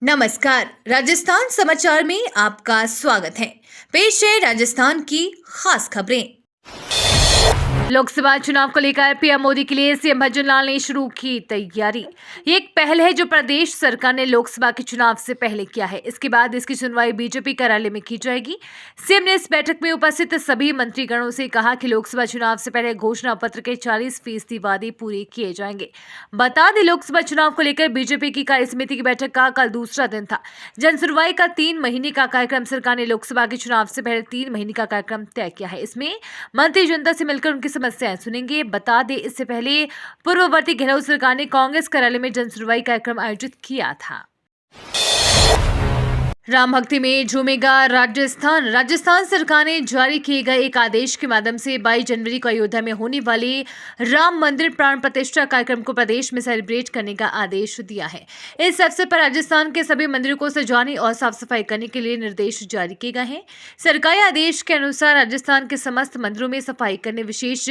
नमस्कार। राजस्थान समाचार में आपका स्वागत है। पेश है राजस्थान की खास खबरें। लोकसभा चुनाव को लेकर पीएम मोदी के लिए सीएम भजनलाल ने शुरू की तैयारी। ये एक पहल है जो प्रदेश सरकार ने लोकसभा के चुनाव से पहले किया है। इसके बाद इसकी सुनवाई बीजेपी कार्यालय में की जाएगी। सीएम ने इस बैठक में उपस्थित सभी मंत्रीगणों से कहा कि लोकसभा चुनाव से पहले घोषणा पत्र के 40% वादे पूरे किए जाएंगे। बता दें, लोकसभा चुनाव को लेकर बीजेपी की कार्य समिति की बैठक का कल दूसरा दिन था। जन सुनवाई का 3 महीने का कार्यक्रम सरकार ने लोकसभा के चुनाव से पहले 3 महीने का कार्यक्रम तय किया है। इसमें मंत्री जनता से मिलकर उनकी समस्याएं सुनेंगे। बता दें, इससे पहले पूर्ववर्ती गहलोत सरकार ने कांग्रेस कार्यालय में जन सुनवाई कार्यक्रम आयोजित किया था। राम भक्ति में झूमेगा राजस्थान। राजस्थान सरकार ने जारी किए गए एक आदेश के माध्यम से 22 जनवरी को अयोध्या में होने वाले राम मंदिर प्राण प्रतिष्ठा कार्यक्रम को प्रदेश में सेलिब्रेट करने का आदेश दिया है। इस अवसर पर राजस्थान के सभी मंदिरों को सजाने और साफ सफाई करने के लिए निर्देश जारी किए गए हैं। सरकारी आदेश के अनुसार राजस्थान के समस्त मंदिरों में सफाई करने, विशेष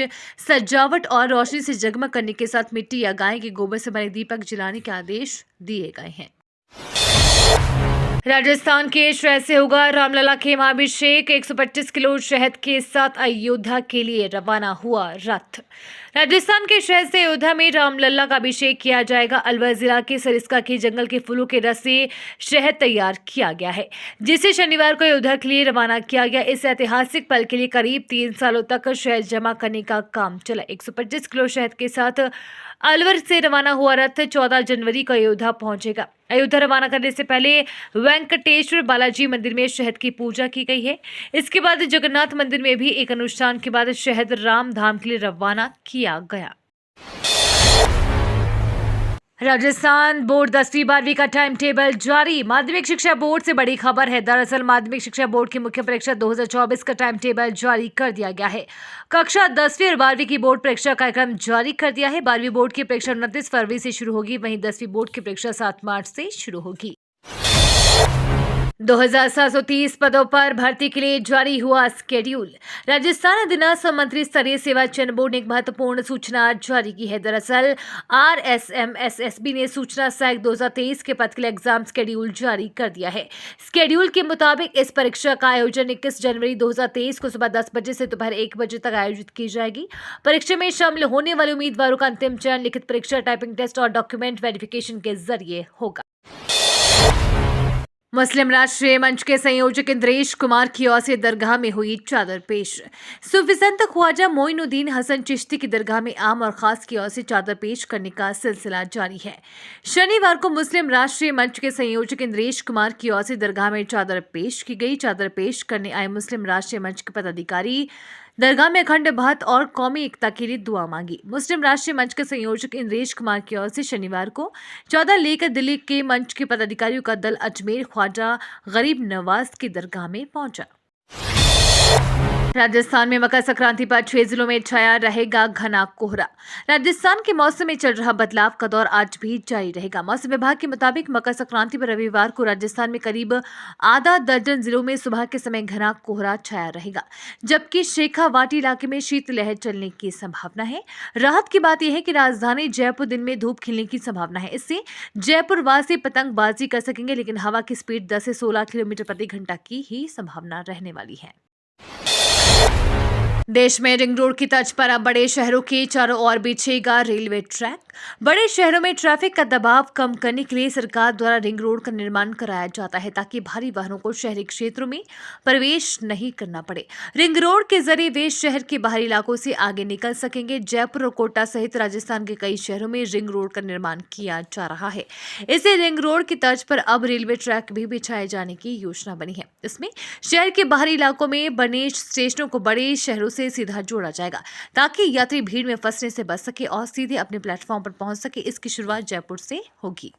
सजावट और रोशनी से जगमग करने के साथ मिट्टी या गाय के गोबर से बने दीपक जलाने के आदेश दिए गए हैं। राजस्थान के शहर से होगा रामलला खेमाभिषेक। 125 किलो शहद के साथ अयोध्या के लिए रवाना हुआ रथ। राजस्थान के शहर से अयोध्या में रामलला का अभिषेक किया जाएगा। अलवर जिला के सरिस्का के जंगल के फूलों के रस से शहद तैयार किया गया है, जिसे शनिवार को अयोध्या के लिए रवाना किया गया। इस ऐतिहासिक पल के लिए करीब 3 सालों तक शहद जमा करने का काम चला। 125 किलो शहद के साथ अलवर से रवाना हुआ रथ 14 जनवरी को अयोध्या पहुंचेगा। अयोध्या रवाना करने से पहले वेंकटेश्वर बालाजी मंदिर में शहद की पूजा की गई है। इसके बाद जगन्नाथ मंदिर में भी एक अनुष्ठान के बाद शहद राम धाम के लिए रवाना किया गया। राजस्थान बोर्ड 10वीं 12वीं का टाइम टेबल जारी। माध्यमिक शिक्षा बोर्ड से बड़ी खबर है। दरअसल माध्यमिक शिक्षा बोर्ड की मुख्य परीक्षा 2024 का टाइम टेबल जारी कर दिया गया है। कक्षा 10वीं और 12वीं की बोर्ड परीक्षा कार्यक्रम जारी कर दिया है। 12वीं बोर्ड की परीक्षा 29 फरवरी से शुरू होगी, वहीं 10वीं बोर्ड की परीक्षा 7 मार्च से शुरू होगी। 2730 पदों पर भर्ती के लिए जारी हुआ स्केड्यूल। राजस्थान अधीनस्थ मंत्री स्तरीय सेवा चयन बोर्ड ने एक महत्वपूर्ण सूचना जारी की है। दरअसल RSMSSB ने सूचना सहायक 2023 के पद के लिए एग्जाम स्केड्यूल जारी कर दिया है। स्केड्यूल के मुताबिक इस परीक्षा का आयोजन 21 जनवरी 2023 को सुबह 10 बजे से दोपहर 1 बजे तक आयोजित की जाएगी। परीक्षा में शामिल होने वाले उम्मीदवारों का अंतिम चयन लिखित परीक्षा, टाइपिंग टेस्ट और डॉक्यूमेंट वेरिफिकेशन के जरिए होगा। मुस्लिम राष्ट्रीय मंच के संयोजक इंद्रेश कुमार की ओर से दरगाह में हुई चादर पेश। सूफी संत ख्वाजा मोइनुद्दीन हसन चिश्ती की दरगाह में आम और खास की ओर से चादर पेश करने का सिलसिला जारी है। शनिवार को मुस्लिम राष्ट्रीय मंच के संयोजक इंद्रेश कुमार की ओर से दरगाह में चादर पेश की गई। चादर पेश करने आए मुस्लिम राष्ट्रीय मंच के पदाधिकारी दरगाह में अखंड बात और कौमी एकता के लिए दुआ मांगी। मुस्लिम राष्ट्रीय मंच के संयोजक इंद्रेश कुमार की ओर से शनिवार को चादर लेकर दिल्ली के मंच के पदाधिकारियों का दल अजमेर ख्वाजा गरीब नवाज की दरगाह में पहुंचा। राजस्थान में मकर संक्रांति पर 6 जिलों में छाया रहेगा घना कोहरा। राजस्थान के मौसम में चल रहा बदलाव का दौर आज भी जारी रहेगा। मौसम विभाग के मुताबिक मकर संक्रांति पर रविवार को राजस्थान में करीब आधा दर्जन जिलों में सुबह के समय घना कोहरा छाया रहेगा, जबकि शेखावाटी इलाके में शीतलहर चलने की संभावना है। राहत की बात यह है कि राजधानी जयपुर दिन में धूप खिलने की संभावना है। इससे जयपुर वासी पतंगबाजी कर सकेंगे, लेकिन हवा की स्पीड 10 से 16 किलोमीटर प्रति घंटा की ही संभावना रहने वाली है। देश में रिंग रोड की तर्ज पर अब बड़े शहरों के चारों ओर बिछेगा रेलवे ट्रैक। बड़े शहरों में ट्रैफिक का दबाव कम करने के लिए सरकार द्वारा रिंग रोड का निर्माण कराया जाता है, ताकि भारी वाहनों को शहरी क्षेत्रों में प्रवेश नहीं करना पड़े। रिंग रोड के जरिए वे शहर के बाहरी इलाकों से आगे निकल सकेंगे। जयपुर और कोटा सहित राजस्थान के कई शहरों में रिंग रोड का निर्माण किया जा रहा है। इसे रिंग रोड की तर्ज पर अब रेलवे ट्रैक भी बिछाए जाने की योजना बनी है। इसमें शहर के बाहरी इलाकों में बने स्टेशनों को बड़े शहरों से सीधा जोड़ा जाएगा, ताकि यात्री भीड़ में फंसने से बच सके और सीधे अपने प्लेटफॉर्म पर पहुंच सके। इसकी शुरुआत जयपुर से होगी।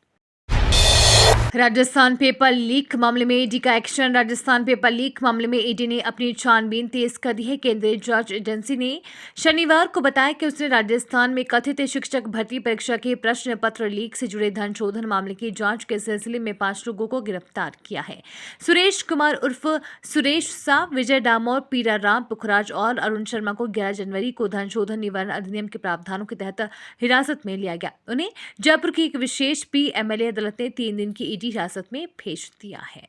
राजस्थान पेपर लीक मामले में ईडी का एक्शन। राजस्थान पेपर लीक मामले में ईडी ने अपनी छानबीन तेज कर दी है। केंद्रीय जांच एजेंसी ने शनिवार को बताया कि उसने राजस्थान में कथित शिक्षक भर्ती परीक्षा के प्रश्न पत्र लीक से जुड़े धन शोधन मामले की जांच के सिलसिले में 5 लोगों को गिरफ्तार किया है। सुरेश कुमार उर्फ सुरेश शाह, विजय डामोर, पीरा राम पुखराज और अरुण शर्मा को 11 जनवरी को धन शोधन निवारण अधिनियम के प्रावधानों के तहत हिरासत में लिया गया। उन्हें जयपुर की एक विशेष PMLA अदालत ने 3 दिन की ईडी ईडी हिरासत में भेज दिया है।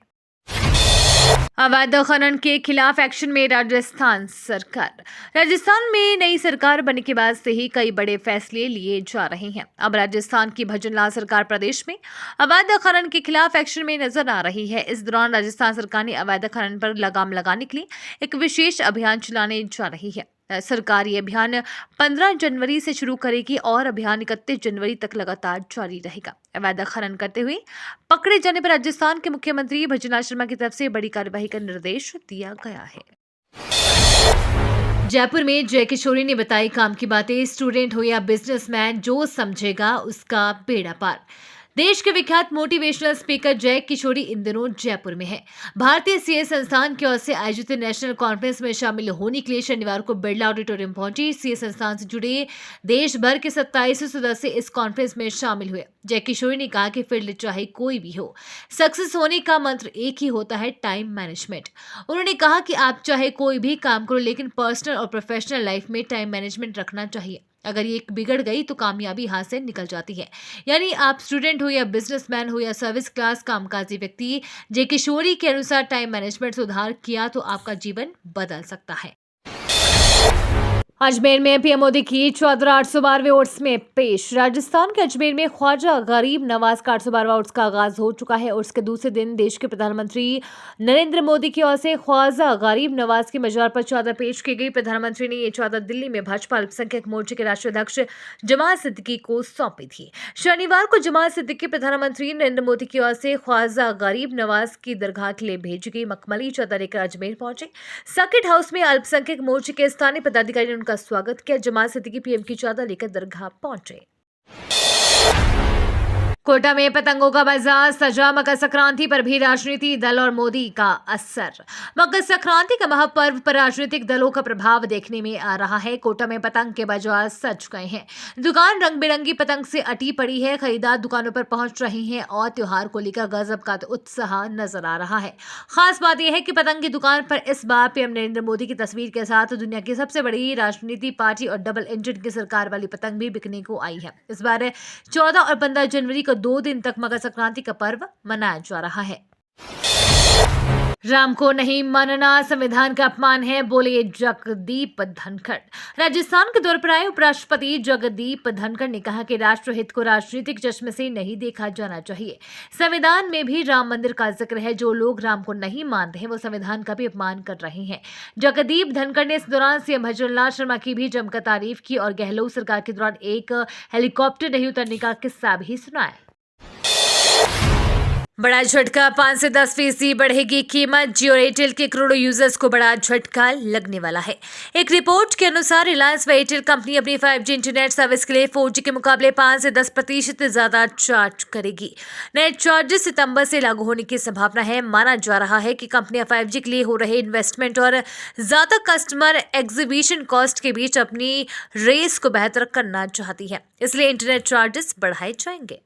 अवैध खनन के खिलाफ एक्शन में राजस्थान सरकार। राजस्थान में नई सरकार बनने के बाद से ही कई बड़े फैसले लिए जा रहे हैं। अब राजस्थान की भजनलाल सरकार प्रदेश में अवैध खनन के खिलाफ एक्शन में नजर आ रही है। इस दौरान राजस्थान सरकार ने अवैध खनन पर लगाम लगाने के लिए एक विशेष अभियान चलाने जा रही है। सरकार ये अभियान 15 जनवरी से शुरू करेगी और अभियान 31 जनवरी तक लगातार जारी रहेगा। अवैध खनन करते हुए पकड़े जाने पर राजस्थान के मुख्यमंत्री भजनलाल शर्मा की तरफ से बड़ी कार्रवाई का निर्देश दिया गया है। जयपुर में जय किशोरी ने बताई काम की बातें। स्टूडेंट हो या बिजनेसमैन, जो समझेगा उसका बेड़ा पार। देश के विख्यात मोटिवेशनल स्पीकर जय किशोरी इन दिनों जयपुर में हैं। भारतीय सीए संस्थान की ओर से आयोजित नेशनल कॉन्फ्रेंस में शामिल होने के लिए शनिवार को बिरला ऑडिटोरियम पहुंची। सीए संस्थान से जुड़े देश भर के 27 सदस्य इस कॉन्फ्रेंस में शामिल हुए। जय किशोरी ने कहा कि फील्ड चाहे कोई भी हो, सक्सेस होने का मंत्र एक ही होता है, टाइम मैनेजमेंट। उन्होंने कहा कि आप चाहे कोई भी काम करो, लेकिन पर्सनल और प्रोफेशनल लाइफ में टाइम मैनेजमेंट रखना चाहिए। अगर ये बिगड़ गई तो कामयाबी हाथ से निकल जाती है। यानी आप स्टूडेंट हो या बिजनेसमैन हो या सर्विस क्लास कामकाजी व्यक्ति, जय किशोरी के अनुसार टाइम मैनेजमेंट सुधार किया तो आपका जीवन बदल सकता है। अजमेर में पीएम मोदी की 14,812वें उर्स में पेश। राजस्थान के अजमेर में ख्वाजा गरीब नवाज का 812वां उर्स का आगाज हो चुका है। उर्स के दूसरे दिन देश के प्रधानमंत्री नरेंद्र मोदी की ओर से ख्वाजा गरीब नवाज की मजार पर चादर पेश की गई। प्रधानमंत्री ने ये चादर दिल्ली में भाजपा अल्पसंख्यक मोर्चे के राष्ट्रीय अध्यक्ष जमाल सिद्दीकी को सौंपी थी। शनिवार को जमाल सिद्दीकी प्रधानमंत्री नरेंद्र मोदी की ओर से ख्वाजा गरीब नवाज की दरगाह के लिए भेजी गई मखमली चादर लेकर अजमेर पहुंचे। सर्किट हाउस में अल्पसंख्यक मोर्चे के स्थानीय पदाधिकारी का स्वागत किया। जमाल सिद्दीकी पीएम की चादर लेकर दरगाह पहुंचे। कोटा में पतंगों का बाजार सजा। मकर संक्रांति पर भी राजनीति दल और मोदी का असर। मकर संक्रांति का महापर्व पर राजनीतिक दलों का प्रभाव देखने में आ रहा है। कोटा में पतंग के बाजार सज गए हैं। दुकान रंग बिरंगी पतंग से अटी पड़ी है। खरीदार दुकानों पर पहुंच रहे हैं और त्योहार को लेकर गजब का उत्साह नजर आ रहा है। खास बात यह है कि पतंग की दुकान पर इस बार पीएम नरेंद्र मोदी की तस्वीर के साथ दुनिया की सबसे बड़ी राजनीति पार्टी और डबल इंजन की सरकार वाली पतंग भी बिकने को आई है। इस बार 14 और 15 जनवरी को 2 दिन तक मकर संक्रांति का पर्व मनाया जा रहा है। राम को नहीं मानना संविधान का अपमान है, बोले जगदीप धनखड़। राजस्थान के दौरे पर आए उपराष्ट्रपति जगदीप धनखड़ ने कहा कि राष्ट्रहित को राजनीतिक चश्मे से नहीं देखा जाना चाहिए। संविधान में भी राम मंदिर का जिक्र है। जो लोग राम को नहीं मानते हैं वो संविधान का भी अपमान कर रहे हैं। जगदीप धनखड़ ने इस दौरान सीएम भजनलाल शर्मा की भी जमकर तारीफ की और गहलोत सरकार के दौरान एक हेलीकॉप्टर नहीं उतरने का किस्सा भी सुनाया। बड़ा झटका, 5 से 10% बढ़ेगी कीमत। जियो एयरटेल के करोड़ों यूजर्स को बड़ा झटका लगने वाला है। एक रिपोर्ट के अनुसार रिलायंस व एयरटेल कंपनी अपनी 5G इंटरनेट सर्विस के लिए 4G के मुकाबले 5 से 10% ज्यादा चार्ज करेगी। नए चार्जेस सितंबर से लागू होने की संभावना है। माना जा रहा है कि कंपनियां 5G के लिए हो रहे इन्वेस्टमेंट और ज्यादा कस्टमर एक्विजिशन कॉस्ट के बीच अपनी रेस को बेहतर करना चाहती है, इसलिए इंटरनेट चार्जेस बढ़ाए जाएंगे।